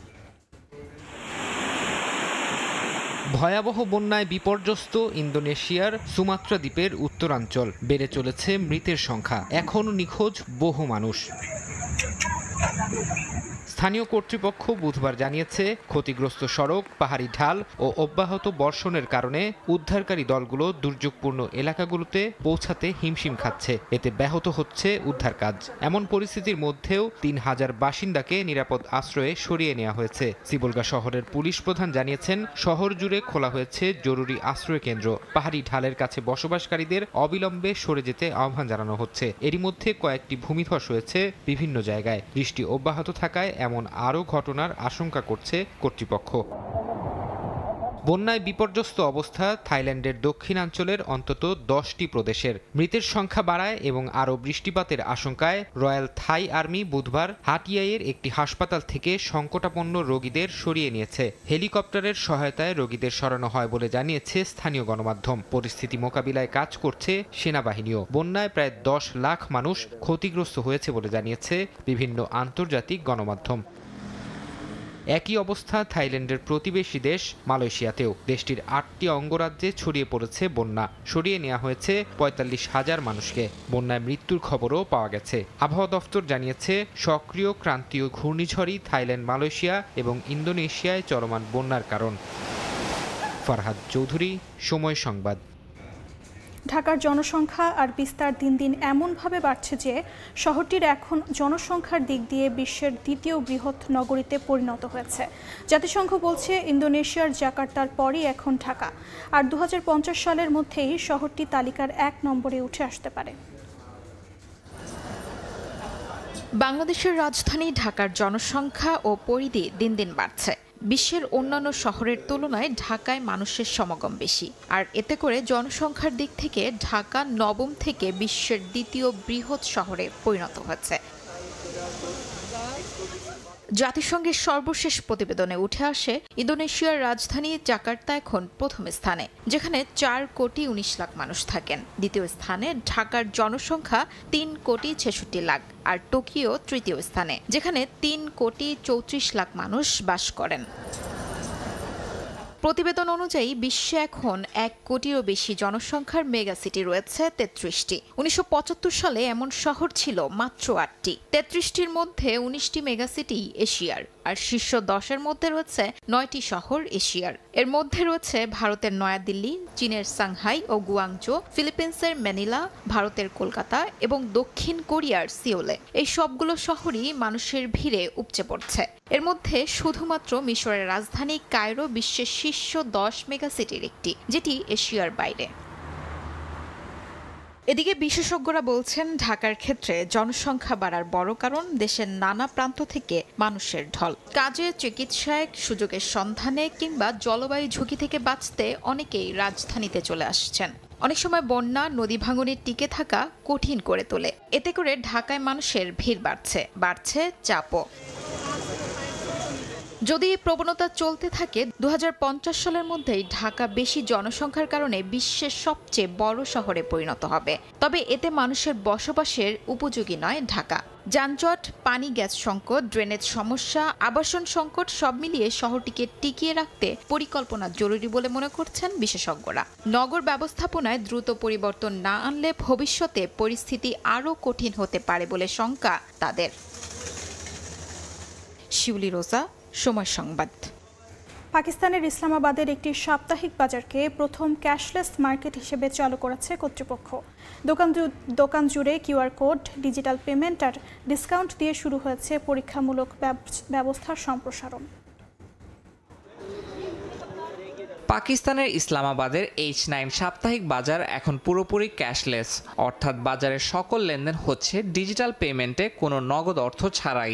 ভয়াবহ বন্যায় বিপর্যস্ত ইন্দোনেশিয়ার সুমাত্রা দ্বীপের উত্তরাঞ্চল। বেড়ে চলেছে মৃতের সংখ্যা। এখনও নিখোঁজ বহু মানুষ। স্থানীয় কর্তৃপক্ষ বুধবার জানিয়েছে, ক্ষতিগ্রস্ত সড়ক, পাহাড়ি ঢাল ও অব্যাহত বর্ষণের কারণে উদ্ধারকারী দলগুলো দুর্যোগপূর্ণ এলাকাগুলোতে পৌঁছাতে হিমশিম খাচ্ছে। এতে ব্যাহত হচ্ছে উদ্ধার কাজ। এমন পরিস্থিতির মধ্যেও 3000 বাসিন্দাকে নিরাপদ আশ্রয়ে সরিয়ে নেওয়া হয়েছে। সিবলগা শহরের পুলিশ প্রধান জানিয়েছেন, শহর জুড়ে খোলা হয়েছে জরুরি আশ্রয় কেন্দ্র। পাহাড়ি ঢালের কাছে বসবাসকারীদের অবিলম্বে সরে যেতে আহ্বান জানানো হচ্ছে। এরই মধ্যে কয়েকটি ভূমিধস হয়েছে বিভিন্ন জায়গায়। বৃষ্টি অব্যাহত থাকায় এমন আরও ঘটনার আশঙ্কা করছে কর্তৃপক্ষ। বন্যায় বিপর্যস্ত অবস্থা থাইল্যান্ডের দক্ষিণাঞ্চলের অন্তত 10টি প্রদেশের। মৃতের সংখ্যা বাড়ায় এবং আরও বৃষ্টিপাতের আশঙ্কায় রয়্যাল থাই আর্মি বুধবার হাটিয়াইয়ের একটি হাসপাতাল থেকে সংকটাপন্ন রোগীদের সরিয়ে নিয়েছে। হেলিকপ্টারের সহায়তায় রোগীদের সরানো হয় বলে জানিয়েছে স্থানীয় গণমাধ্যম। পরিস্থিতি মোকাবিলায় কাজ করছে সেনাবাহিনীও। বন্যায় প্রায় 10 লাখ মানুষ ক্ষতিগ্রস্ত হয়েছে বলে জানিয়েছে বিভিন্ন আন্তর্জাতিক গণমাধ্যম। একই অবস্থা থাইল্যান্ডের প্রতিবেশী দেশ মালয়েশিয়াতেও। দেশটির 8টি অঙ্গরাজ্যে ছড়িয়ে পড়েছে বন্যা। সরিয়ে নেওয়া হয়েছে 45,000 মানুষকে। বন্যায় মৃত্যুর খবরও পাওয়া গেছে। আবহাওয়া দফতর জানিয়েছে, সক্রিয় ক্রান্তীয় ঘূর্ণিঝড়ই থাইল্যান্ড, মালয়েশিয়া এবং ইন্দোনেশিয়ায় চলমান বন্যার কারণ। ফারহাদ চৌধুরী, সময় সংবাদ। ঢাকার জনসংখ্যা আর বিস্তার দিন দিন এমনভাবে বাড়ছে যে শহরটির এখন জনসংখ্যার দিক দিয়ে বিশ্বের দ্বিতীয় বৃহৎ নগরীতে পরিণত হয়েছে। জাতিসংঘ বলছে, ইন্দোনেশিয়ার জাকার্তার পরই এখন ঢাকা। আর 2050 সালের মধ্যেই শহরটি তালিকার 1 নম্বরে উঠে আসতে পারে। বাংলাদেশের রাজধানী ঢাকার জনসংখ্যা ও পরিধি দিন দিন বাড়ছে। বিশ্বের অন্যান্য শহরের তুলনায় ঢাকায় মানুষের সমাগম বেশি, আর এতে করে জনসংখ্যার দিক থেকে ঢাকা নবম থেকে বিশ্বের দ্বিতীয় বৃহৎ শহরে পরিণত হয়েছে। জাতিসংঘের সর্বশেষ প্রতিবেদনে উঠে আসে, ইন্দোনেশিয়ার রাজধানী জাকার্তা এখন প্রথম স্থানে, যেখানে 4,19,00,000 মানুষ থাকেন। দ্বিতীয় স্থানে ঢাকার জনসংখ্যা 3,66,00,000 আর টোকিও তৃতীয় স্থানে, যেখানে 3,34,00,000 মানুষ বাস করেন। প্রতিবেদন অনুযায়ী বিশ্বে এখন 1 কোটিরও বেশি জনসংখ্যার মেগা সিটি রয়েছে 33টি। 1975 সালে এমন শহর ছিল মাত্র 8টি। 33টির মধ্যে 19টি মেগা সিটি এশিয়ার, আর শীর্ষ 10-এর মধ্যে রয়েছে 9টি শহর এশিয়ার। এর মধ্যে রয়েছে ভারতের নয়াদিল্লি, চীনের সাংহাই ও গুয়াংজো, ফিলিপিন্সের ম্যানিলা, ভারতের কলকাতা এবং দক্ষিণ কোরিয়ার সিওলে। এই সবগুলো শহরই মানুষের ভিড়ে উপচে পড়ছে। এর মধ্যে শুধুমাত্র মিশরের রাজধানী কায়রো বিশ্বের শীর্ষ 10 মেগা সিটির একটি, যেটি এশিয়ার বাইরে। এদিকে বিশেষজ্ঞরা বলছেন, ঢাকার ক্ষেত্রে জনসংখ্যা বাড়ার বড় কারণ দেশের নানা প্রান্ত থেকে মানুষের ঢল। কাজে, চিকিৎসায়, সুযোগের সন্ধানে কিংবা জলবায়ু ঝুঁকি থেকে বাঁচতে অনেকেই রাজধানীতে চলে আসছেন। অনেক সময় বন্যা নদী ভাঙনে টিকে থাকা কঠিন করে তোলে। এতে করে ঢাকায় মানুষের ভিড় বাড়ছে চাপও। যদি এই প্রবণতা চলতে থাকে 2050 সালের মধ্যেই ঢাকা বেশি জনসংখ্যার কারণে বিশ্বের সবচেয়ে বড় শহরে পরিণত হবে। তবে এতে মানুষের বসবাসের উপযোগী নয় ঢাকা। যানজট, পানি গ্যাস সংকট, ড্রেনেজ সমস্যা, আবাসন সংকট সব মিলিয়ে শহরটিকে টিকিয়ে রাখতে পরিকল্পনা জরুরি বলে মনে করছেন বিশেষজ্ঞরা। নগর ব্যবস্থাপনায় দ্রুত পরিবর্তন না আনলে ভবিষ্যতে পরিস্থিতি আরও কঠিন হতে পারে বলে শঙ্কা তাদের। শিউলি রোজা, সময় সংবাদ। পাকিস্তানের ইসলামাবাদের একটি সাপ্তাহিক বাজারকে প্রথম ক্যাশলেস মার্কেট হিসেবে চালু করেছে কর্তৃপক্ষ। দোকান জুড়ে কিউআর কোড, ডিজিটাল পেমেন্ট আর ডিসকাউন্ট দিয়ে শুরু হয়েছে পরীক্ষামূলক ব্যবস্থার সম্প্রসারণ। পাকিস্তানের ইসলামাবাদের H9 সাপ্তাহিক বাজার এখন পুরোপুরি ক্যাশলেস, অর্থাৎ বাজারের সকল লেনদেন হচ্ছে ডিজিটাল পেমেন্টে কোনো নগদ অর্থ ছাড়াই।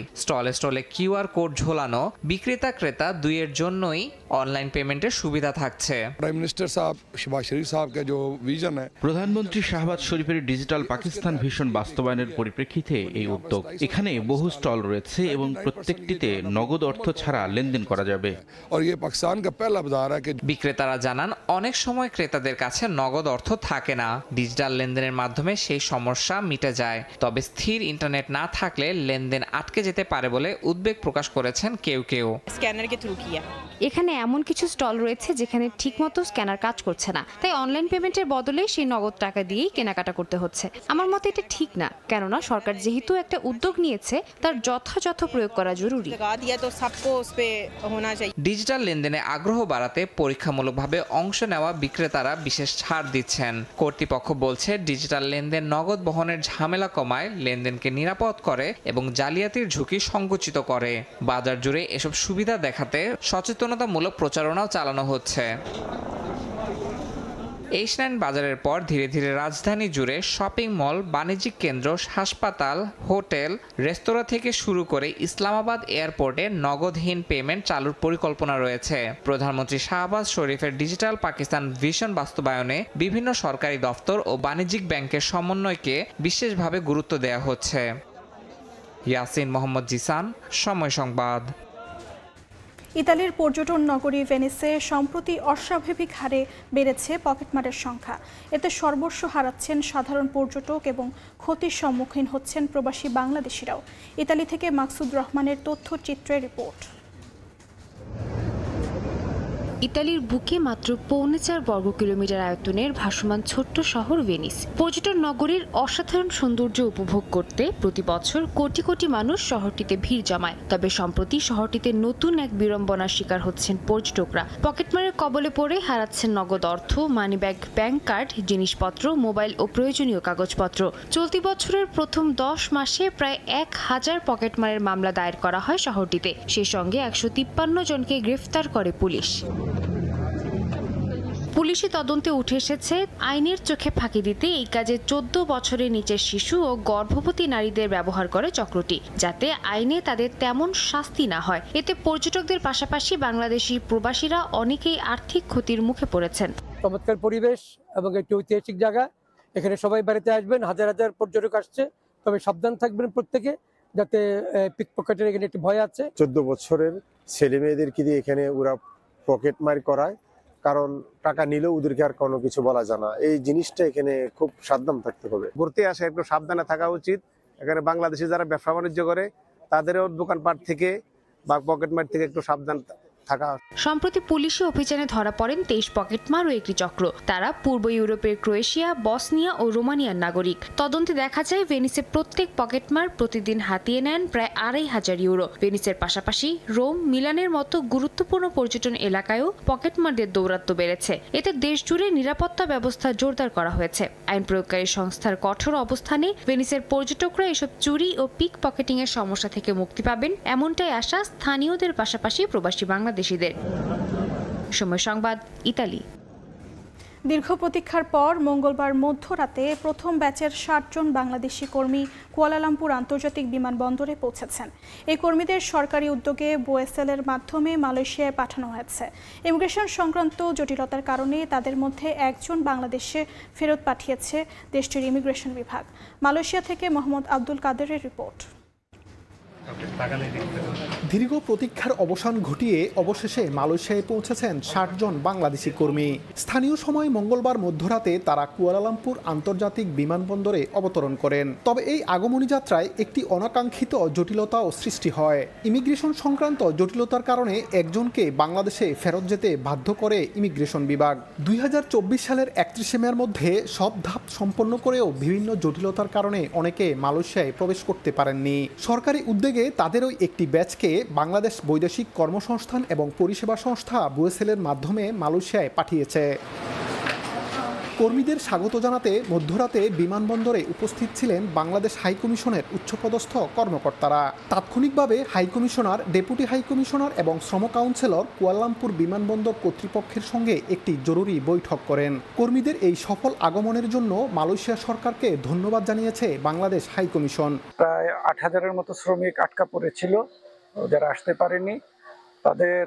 স্টলে কিউআর কোড ঝোলানো, বিক্রেতা ক্রেতা দুইয়ের জন্যই অনলাইন পেমেন্টের সুবিধা থাকছে। प्राइम मिनिस्टर साहब शहबाज शरीफ साहब का जो विजन है, প্রধানমন্ত্রী শাহবাজ শরীফের ডিজিটাল পাকিস্তান ভিশন বাস্তবায়নের পরিপ্রেক্ষিতে এই উদ্যোগ। এখানে বহু স্টল রয়েছে এবং প্রত্যেকটিতে নগদ অর্থ ছাড়া লেনদেন করা যাবে। और ये पाकिस्तान का पहला बाजार है कि বিক্রেতারা জানান অনেক সময় ক্রেতাদের কাছে নগদ অর্থ থাকে না। ডিজিটাল লেনদেনের মাধ্যমে সেই সমস্যা মিটে যায়। তবে স্থির ইন্টারনেট না থাকলে লেনদেন আটকে যেতে পারে বলে উদ্বেগ প্রকাশ করেছেন কেউ। স্ক্যানার के थ्रू किया। এখানে এমন কিছু স্টল রয়েছে যেখানে ঠিকমতো স্ক্যানার কাজ করছে না, তাই অনলাইন পেমেন্টের বদলে সেই নগদ টাকা দিয়েই কেনাকাটা করতে হচ্ছে। আমার মতে এটা ঠিক না, কেননা সরকার যেহেতু একটা উদ্যোগ নিয়েছে তার যথাযথ প্রয়োগ করা জরুরি। ডিজিটাল লেনদেনে আগ্রহ বাড়াতে পরীক্ষামূলকভাবে অংশ নেওয়া বিক্রেতারা বিশেষ ছাড় দিচ্ছেন। কর্তৃপক্ষ বলছে ডিজিটাল লেনদেন নগদ বহনের ঝামেলা কমায়, লেনদেনকে নিরাপদ করে এবং জালিয়াতির ঝুঁকি সংকুচিত করে। বাজার জুড়ে এসব সুবিধা দেখাতে সচেতনতামূলক প্রচারণাও চালানো হচ্ছে। H9 বাজারের পর ধীরে ধীরে রাজধানী জুড়ে শপিং মল, বাণিজ্যিক কেন্দ্র, হাসপাতাল, হোটেল, রেস্তোরাঁ থেকে শুরু করে ইসলামাবাদ এয়ারপোর্টে নগদহীন পেমেন্ট চালুর পরিকল্পনা রয়েছে। প্রধানমন্ত্রী শাহবাজ শরীফের ডিজিটাল পাকিস্তান ভিশন বাস্তবায়নে বিভিন্ন সরকারি দফতর ও বাণিজ্যিক ব্যাংকের সমন্বয়কে বিশেষভাবে গুরুত্ব দেওয়া হচ্ছে। ইয়াসিন মোহাম্মদ জিসান, সময় সংবাদ। ইতালির পর্যটন নগরী ভেনিসে সম্প্রতি অস্বাভাবিক হারে বেড়েছে পকেটমারের সংখ্যা। এতে সর্বস্ব হারাচ্ছেন সাধারণ পর্যটক এবং ক্ষতির সম্মুখীন হচ্ছেন প্রবাসী বাংলাদেশিরাও। ইতালি থেকে মাকসুদ রহমানের তথ্যচিত্রের রিপোর্ট। ইতালির বুকে মাত্র 4.25 বর্গ কিলোমিটার আয়তনের ভাসমান ছোট্ট শহর ভেনিস। পর্যটন নগরীর অসাধারণ সৌন্দর্য উপভোগ করতে প্রতি বছর কোটি কোটি মানুষ শহরটিতে ভিড় জমায়। তবে সম্প্রতি শহরটিতে নতুন এক বিড়ম্বনার শিকার হচ্ছেন পর্যটকরা। পকেটমারের কবলে পড়ে হারাচ্ছেন নগদ অর্থ, মানিব্যাগ, ব্যাংক কার্ড, জিনিসপত্র, মোবাইল ও প্রয়োজনীয় কাগজপত্র। চলতি বছরের প্রথম 10 মাসে প্রায় 1000 পকেটমারের মামলা দায়ের করা হয় শহরটিতে। সেই সঙ্গে 153 জনকে গ্রেফতার করে পুলিশ। পুলিশি তদন্তে উঠে এসেছে আইনের চোখে ফাঁকি দিতে এই কাজে 14 বছরের নিচের শিশু ও গর্ভবতী নারীদের ব্যবহার করে চক্রটি, যাতে আইনে তাদের তেমন শাস্তি না হয়। এতে পর্যটকদের পাশাপাশি বাংলাদেশি প্রবাসীরা অনেকেই আর্থিক ক্ষতির মুখে পড়েছেন। চমৎকার পরিবেশ এবং একটি ঐতিহাসিক জায়গা, এখানে সবাই বেড়াতে আসবেন, হাজার হাজার পর্যটক আসছে। তবে সাবধান থাকবেন প্রত্যেকে, যাতে পিকপকেটের এখানে একটি ভয় আছে। 14 বছরের ছেলে মেয়েদেরকে দিয়ে এখানে ওরা পকেট মার করায়, কারণ টাকা নিলেও ওদেরকে আর কোনো কিছু বলা যায় না। এই জিনিসটা এখানে খুব সাবধান থাকতে হবে। ঘুরতে আসে একটু সাবধানে থাকা উচিত। এখানে বাংলাদেশি যারা ব্যবসা বাণিজ্য করে তাদেরও দোকানপাট থেকে বা পকেট মার থেকে একটু সাবধান থাকা। সম্প্রতি পুলিশি অভিযানে ধরা পড়েন 23 পকেটমার ও একটি চক্র। তারা পূর্ব ইউরোপের ক্রোয়েশিয়া, বসনিয়া ও রোমানিয়ার নাগরিক। তদন্তে দেখা যায় ভেনিসে প্রত্যেক পকেটমার প্রতিদিন হাতিয়ে নেন প্রায় 2500 ইউরো। ভেনিসের পাশাপাশি রোম, মিলানের মতো গুরুত্বপূর্ণ পর্যটন এলাকায়ও পকেটমারদের দৌরাত্ম্য বেড়েছে। এতে দেশ জুড়ে নিরাপত্তা ব্যবস্থা জোরদার করা হয়েছে। আইন প্রয়োগকারী সংস্থার কঠোর অবস্থানে ভেনিসের পর্যটকরা এসব চুরি ও পিক পকেটিং এর সমস্যা থেকে মুক্তি পাবেন, এমনটাই আশা স্থানীয়দের পাশাপাশি প্রবাসী বাংলাদেশীদের। সময় সংবাদ, ইতালি। দীর্ঘ প্রতীক্ষার পর মঙ্গলবার মধ্যরাতে প্রথম ব্যাচের ৬০ জন বাংলাদেশি কর্মী কুয়ালালামপুর আন্তর্জাতিক বিমানবন্দরে পৌঁছেছেন। এই কর্মীদের সরকারি উদ্যোগে বোয়েসেলের মাধ্যমে মালয়েশিয়ায় পাঠানো হয়েছে। ইমিগ্রেশন সংক্রান্ত জটিলতার কারণে তাদের মধ্যে একজন বাংলাদেশে ফেরত পাঠিয়েছে দেশটির ইমিগ্রেশন বিভাগ। মালয়েশিয়া থেকে মোহাম্মদ আব্দুল কাদেরের রিপোর্ট। দীর্ঘ প্রতীক্ষার অবসান ঘটিয়ে অবশেষে মালয়েশিয়ায় পৌঁছেছেন ৬০ জন বাংলাদেশি কর্মী। স্থানীয় সময় মঙ্গলবার মধ্যরাতে তারা কুয়ালালামপুর আন্তর্জাতিক বিমানবন্দরে অবতরণ করেন। তবে এই আগমনী যাত্রায় একটি অনাকাঙ্ক্ষিত জটিলতাও সৃষ্টি হয়। ইমিগ্রেশন সংক্রান্ত জটিলতার কারণে একজনকে বাংলাদেশে ফেরত যেতে বাধ্য করে ইমিগ্রেশন বিভাগ। ২০২৪ সালের ৩১ মের মধ্যে সব ধাপ সম্পন্ন করেও বিভিন্ন জটিলতার কারণে অনেকে মালয়েশিয়ায় প্রবেশ করতে পারেননি। সরকারি উদ্যোগে তাদেরও একটি ব্যাচকে বাংলাদেশ বৈদেশিক কর্মসংস্থান এবং পরিষেবা সংস্থা বুয়েসেলের মাধ্যমে মালয়েশিয়ায় পাঠিয়েছে। কর্মীদের স্বাগত জানাতে মধ্যরাতে বিমানবন্দরে উপস্থিত ছিলেন বাংলাদেশ হাইকমিশনের উচ্চপদস্থ কর্মকর্তারা। তাৎক্ষণিকভাবে হাইকমিশনার, ডেপুটি হাইকমিশনার এবং শ্রম কাউন্সিলর কুয়ালালামপুর বিমানবন্দর কর্তৃপক্ষের সঙ্গে একটি জরুরি বৈঠক করেন। কর্মীদের এই সফল আগমনের জন্য মালয়েশিয়া সরকারকে ধন্যবাদ জানিয়েছে বাংলাদেশ হাইকমিশন। প্রায় ৮,০০০-এর মতো শ্রমিক আটকা পড়েছিল, যারা আসতে পারেনি। তাদের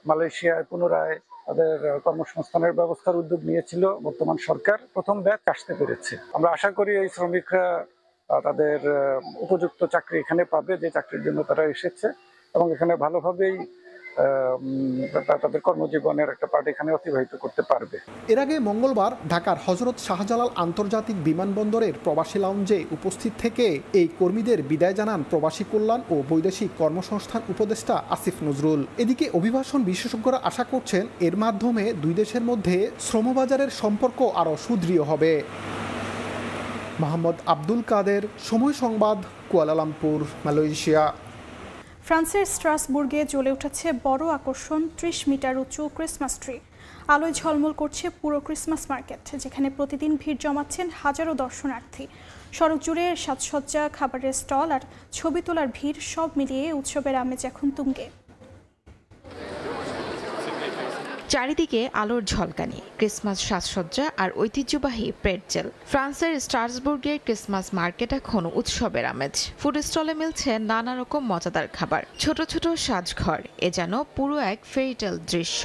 মালয়েশিয়ায় পুনরায় তাদের কর্মসংস্থানের ব্যবস্থার উদ্যোগ নিয়েছিল বর্তমান সরকার। প্রথম ব্যাচ আসতে পেরেছে। আমরা আশা করি এই শ্রমিকরা তাদের উপযুক্ত চাকরি এখানে পাবে, যে চাকরির জন্য তারা এসেছে, এবং এখানে ভালোভাবেই তাদের কর্মজীবনের একটা পার্ট এখানে অতিবাহিত করতে পারবে। এর আগে মঙ্গলবার ঢাকার হযরত শাহজালাল আন্তর্জাতিক বিমানবন্দরের প্রবাসী লাউঞ্জে উপস্থিত থেকে এই কর্মীদের বিদায় জানান প্রবাসী কল্যাণ ও বৈদেশিক কর্মসংস্থান উপদেষ্টা আসিফ নজরুল। এদিকে অভিবাসন বিশেষজ্ঞরা আশা করছেন এর মাধ্যমে দুই দেশের মধ্যে শ্রমবাজারের সম্পর্ক আরও সুদৃঢ় হবে। মোহাম্মদ আব্দুল কাদের, সময় সংবাদ, কুয়ালালামপুর, মালয়েশিয়া। ফ্রান্সের স্ট্রাসবুর্গে জ্বলে উঠেছে বড় আকর্ষণ ৩০ মিটার উঁচু ক্রিসমাস ট্রি। আলোয় ঝলমল করছে পুরো ক্রিসমাস মার্কেট, যেখানে প্রতিদিন ভিড় জমাচ্ছেন হাজারো দর্শনার্থী। সড়ক জুড়ে সাজসজ্জা, খাবারের স্টল আর ছবি তোলার ভিড়, সব মিলিয়ে উৎসবের আমেজ এখন তুঙ্গে। চারিদিকে আলোর ঝলকানি, ক্রিসমাস সাজসজ্জা আর ঐতিহ্যবাহী প্রেটজেল। ফ্রান্সের স্ট্রাসবুর্গের ক্রিসমাস মার্কেট এখন উৎসবের আমেজ। ফুড স্টলে মিলছে নানা রকম মজাদার খাবার, ছোট ছোট সাজঘর। এ যেন পুরো এক ফেরিটেল দৃশ্য।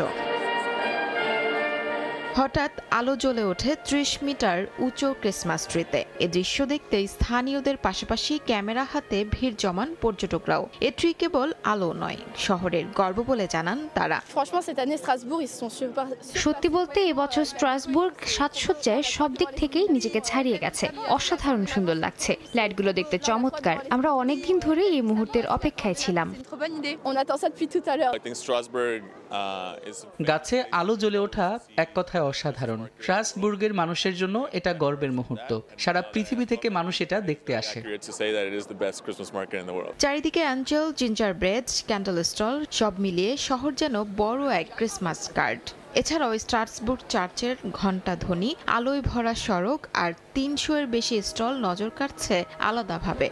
হঠাৎ আলো জ্বলে ওঠে ৩০ মিটার উঁচু ক্রিসমাস ট্রিতে। এ দৃশ্য দেখতে স্থানীয়দের পাশাপাশি ক্যামেরা হাতে ভিড় জমান পর্যটকরাও। এ ট্রি কেবল আলো নয়, শহরের গর্ব বলে জানান তারা। সত্যি বলতে এবছর স্ট্রাসবুর্গ সাজসজ্জায় সব দিক থেকেই নিজেকে ছাড়িয়ে গেছে। অসাধারণ সুন্দর লাগছে, লাইটগুলো দেখতে চমৎকার। আমরা অনেকদিন ধরে এই মুহূর্তের অপেক্ষায় ছিলাম। গাছে আলো জ্বলে ওঠা এক কথায় অসাধারণ। স্ট্রাসবুর্গের মানুষের জন্য এটা গর্বের মুহূর্ত। সারা পৃথিবী থেকে মানুষ এটা দেখতে আসে। চারিদিকে angel, gingerbread, candle stall, সব মিলিয়ে শহর যেন বড় এক ক্রিসমাস কার্ড। এছাড়াও স্ট্রাসবুর্গ চার্চের ঘণ্টা ধ্বনি, আলোয় ভরা সড়ক আর ৩০০-এর বেশি স্টল নজর কাটছে আলাদাভাবে।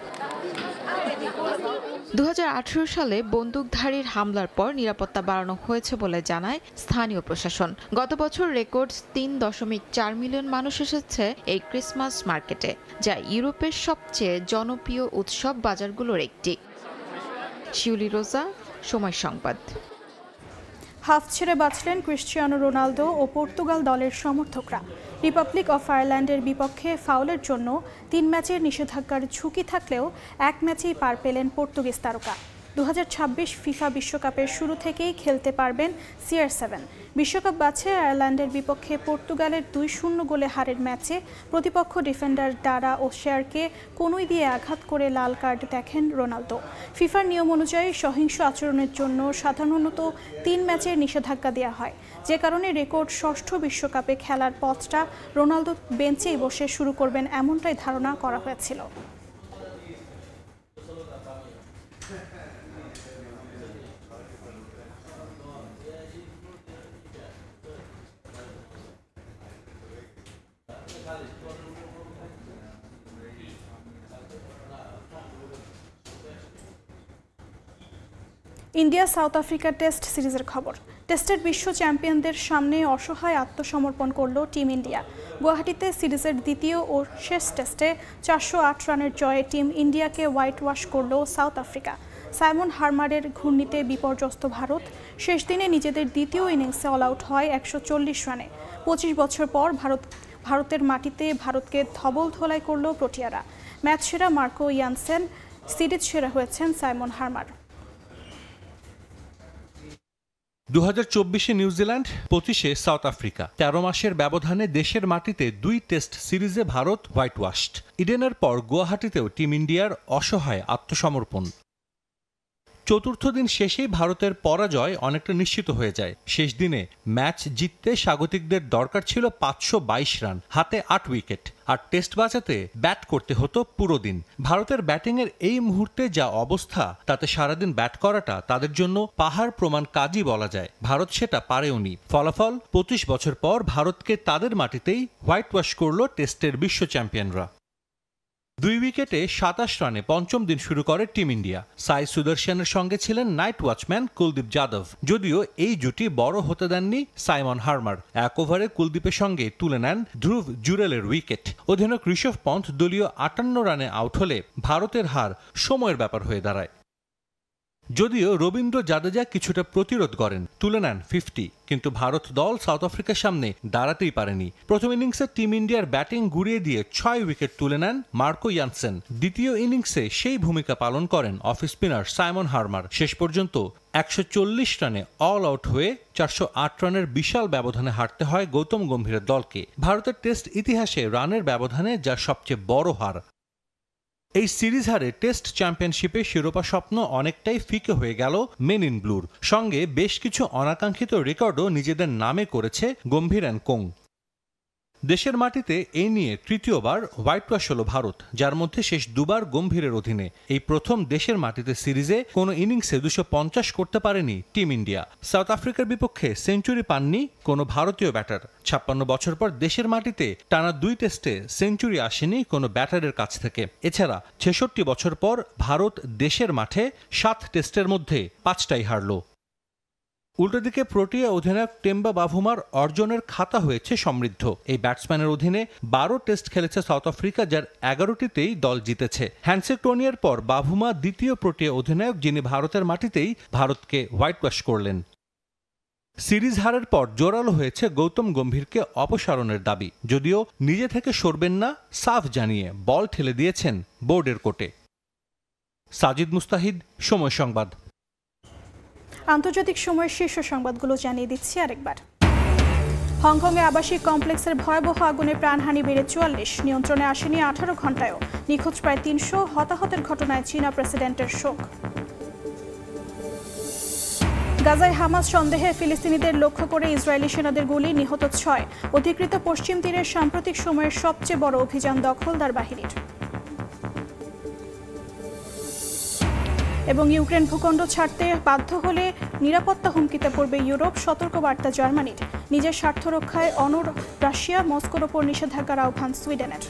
২০১৮ সালে বন্দুকধারীর হামলার পর নিরাপত্তা বাড়ানো হয়েছে বলে জানায় স্থানীয় প্রশাসন। গত বছর রেকর্ড ৩.৪ মিলিয়ন মানুষ এসেছে এই ক্রিসমাস মার্কেটে, যা ইউরোপের সবচেয়ে জনপ্রিয় উৎসব বাজারগুলোর একটি। শিউলি রোজা, সময় সংবাদ। হাফ ছেড়ে বাঁচলেন ক্রিশ্চিয়ানো রোনালদো ও পর্তুগাল দলের সমর্থকরা। রিপাবলিক অফ আয়ারল্যান্ডের বিপক্ষে ফাউলের জন্য ৩ ম্যাচের নিষেধাজ্ঞার ঝুঁকি থাকলেও এক ম্যাচেই পার পেলেন পর্তুগিজ তারকা। ২০২৬ ফিফা বিশ্বকাপের শুরু থেকেই খেলতে পারবেন CR7। বিশ্বকাপ বাছে আয়ারল্যান্ডের বিপক্ষে পর্তুগালের ২-০ গোলে হারের ম্যাচে প্রতিপক্ষ ডিফেন্ডার ডারা ও শেয়ারকে কনুই দিয়ে আঘাত করে লাল কার্ড দেখেন রোনালদো। ফিফার নিয়ম অনুযায়ী সহিংস আচরণের জন্য সাধারণত ৩ ম্যাচের নিষেধাজ্ঞা দেওয়া হয়, যে কারণে রেকর্ড ষষ্ঠ বিশ্বকাপে খেলার পথটা রোনালদো বেঞ্চেই বসে শুরু করবেন এমনটাই ধারণা করা হয়েছিল। ইন্ডিয়া সাউথ আফ্রিকা টেস্ট সিরিজের খবর। টেস্টের বিশ্ব চ্যাম্পিয়নদের সামনে অসহায় আত্মসমর্পণ করল টিম ইন্ডিয়া। গুয়াহাটিতে সিরিজের দ্বিতীয় ও শেষ টেস্টে 408 রানের জয়ে টিম ইন্ডিয়াকে হোয়াইট ওয়াশ করল সাউথ আফ্রিকা। সাইমন হারমারের ঘূর্ণিতে বিপর্যস্ত ভারত শেষ দিনে নিজেদের দ্বিতীয় ইনিংসে অল আউট হয় 140 রানে। 25 বছর পর ভারতের মাটিতে ভারতকে ধবল ধোলাই করল প্রোটিয়ারা। ম্যাচ সেরা মার্কো ইয়ানসেন, সিরিজ সেরা হয়েছেন সাইমন হারমার। 2024 নিউজিল্যান্ড, 25-এ সাউথ আফ্রিকা। 13 মাসের ব্যবধানে দেশের মাটিতে 2 টেস্ট সিরিজে ভারত হোয়াইট ওয়াশড। ইডেনের পর গুয়াহাটিতেও টিম ইন্ডিয়ার অসহায় আত্মসমর্পণ। চতুর্থ দিন শেষেই ভারতের পরাজয় অনেকটা নিশ্চিত হয়ে যায়। শেষ দিনে ম্যাচ জিততে স্বাগতিকদের দরকার ছিল 522 রান, হাতে 8 উইকেট, আর টেস্ট বাঁচাতে ব্যাট করতে হতো পুরো দিন। ভারতের ব্যাটিংয়ের এই মুহূর্তে যা অবস্থা, তাতে সারাদিন ব্যাট করাটা তাদের জন্য পাহাড় প্রমাণ কাজই বলা যায়। ভারত সেটা পারেওনি। ফলাফল, 25 বছর পর ভারতকে তাদের মাটিতেই হোয়াইট ওয়াশ করল টেস্টের বিশ্ব চ্যাম্পিয়নরা। 2 উইকেটে 27 রানে পঞ্চম দিন শুরু করে টিম ইন্ডিয়া। সাই সুদর্শনের সঙ্গে ছিলেন নাইট ওয়াচম্যান কুলদীপ যাদব। যদিও এই জুটি বড় হতে দেননি সাইমন হারমার। 1 ওভারে কুলদীপের সঙ্গে তুলে নেন ধ্রুব জুরেলের উইকেট। অধিনায়ক ঋষভ পন্থ দলীয় 58 রানে আউট হলে ভারতের হার সময়ের ব্যাপার হয়ে দাঁড়ায়। যদিও রবীন্দ্র জাদেজা কিছুটা প্রতিরোধ করেন, তুলে নেন 50, কিন্তু ভারত দল সাউথ আফ্রিকার সামনে দাঁড়াতেই পারেনি। প্রথম ইনিংসে টিম ইন্ডিয়ার ব্যাটিং গুড়িয়ে দিয়ে 6 উইকেট তুলে নেন মার্কো ইয়ানসেন। দ্বিতীয় ইনিংসে সেই ভূমিকা পালন করেন অফ স্পিনার সাইমন হারমার। শেষ পর্যন্ত 140 রানে অল আউট হয়ে 408 রানের বিশাল ব্যবধানে হারতে হয় গৌতম গম্ভীরের দলকে। ভারতের টেস্ট ইতিহাসে রানের ব্যবধানে যা সবচেয়ে বড় হার। এই সিরিজ হারে টেস্ট চ্যাম্পিয়নশিপে শিরোপা স্বপ্ন অনেকটাই ফিকে হয়ে গেল মেন ইন ব্লুর। সঙ্গে বেশ কিছু অনাকাঙ্ক্ষিত রেকর্ডও নিজেদের নামে করেছে গম্ভীর অ্যান্ড কোং। দেশের মাটিতে এই নিয়ে তৃতীয়বার হোয়াইট ওয়াশ হল ভারত, যার মধ্যে শেষ দুবার গম্ভীরের অধীনে। এই প্রথম দেশের মাটিতে সিরিজে কোনো ইনিংসে 250 করতে পারেনি টিম ইন্ডিয়া। সাউথ আফ্রিকার বিপক্ষে সেঞ্চুরি পাননি কোনো ভারতীয় ব্যাটার। 56 বছর পর দেশের মাটিতে টানা 2 টেস্টে সেঞ্চুরি আসেনি কোনো ব্যাটারের কাছ থেকে। এছাড়া 66 বছর পর ভারত দেশের মাঠে 7 টেস্টের মধ্যে 5টাই হারল। উল্টো দিকে প্রোটিয়া অধিনায়ক টেম্বা বাভুমার অর্জনের খাতা হয়েছে সমৃদ্ধ। এই ব্যাটসম্যানের অধীনে 12 টেস্ট খেলেছে সাউথ আফ্রিকা, যার 11টিতেই দল জিতেছে। হ্যান্সে টোনিয়ার পর বাভুমা দ্বিতীয় প্রোটিয়া অধিনায়ক যিনি ভারতের মাটিতেই ভারতকে হোয়াইট ওয়াশ করলেন। সিরিজ হারের পর জোরালো হয়েছে গৌতম গম্ভীরকে অপসারণের দাবি, যদিও নিজে থেকে সরবেন না সাফ জানিয়ে বল ঠেলে দিয়েছেন বোর্ডের কোর্টে। সাজিদ মুস্তাহিদ, সময় সংবাদ। আন্তর্জাতিক সময়ের শীর্ষ সংবাদগুলো জানিয়ে দিচ্ছি আরেকবার। হংকংয়ে আবাসিক কমপ্লেক্সের ভয়াবহ আগুনে প্রাণহানি বেড়ে 44, নিয়ন্ত্রণে আসেনি 18 ঘণ্টায়ও। নিখোঁজ প্রায় 300, হতাহতের ঘটনায় চীনা প্রেসিডেন্টের শোক। গাজায় হামাস সন্দেহে ফিলিস্তিনিদের লক্ষ্য করে ইসরায়েলি সেনাদের গুলি, নিহত 6। অধিকৃত পশ্চিম তীরের সাম্প্রতিক সময়ের সবচেয়ে বড় অভিযান দখলদার বাহিনীর। এবং ইউক্রেন ভূখণ্ড ছাড়তে বাধ্য হলে নিরাপত্তা হুমকিতে পড়বে ইউরোপ, সতর্কবার্তা জার্মানির। নিজের স্বার্থ রক্ষায় অনড় রাশিয়া, মস্কোর ওপর নিষেধাজ্ঞার আহ্বান সুইডেনের।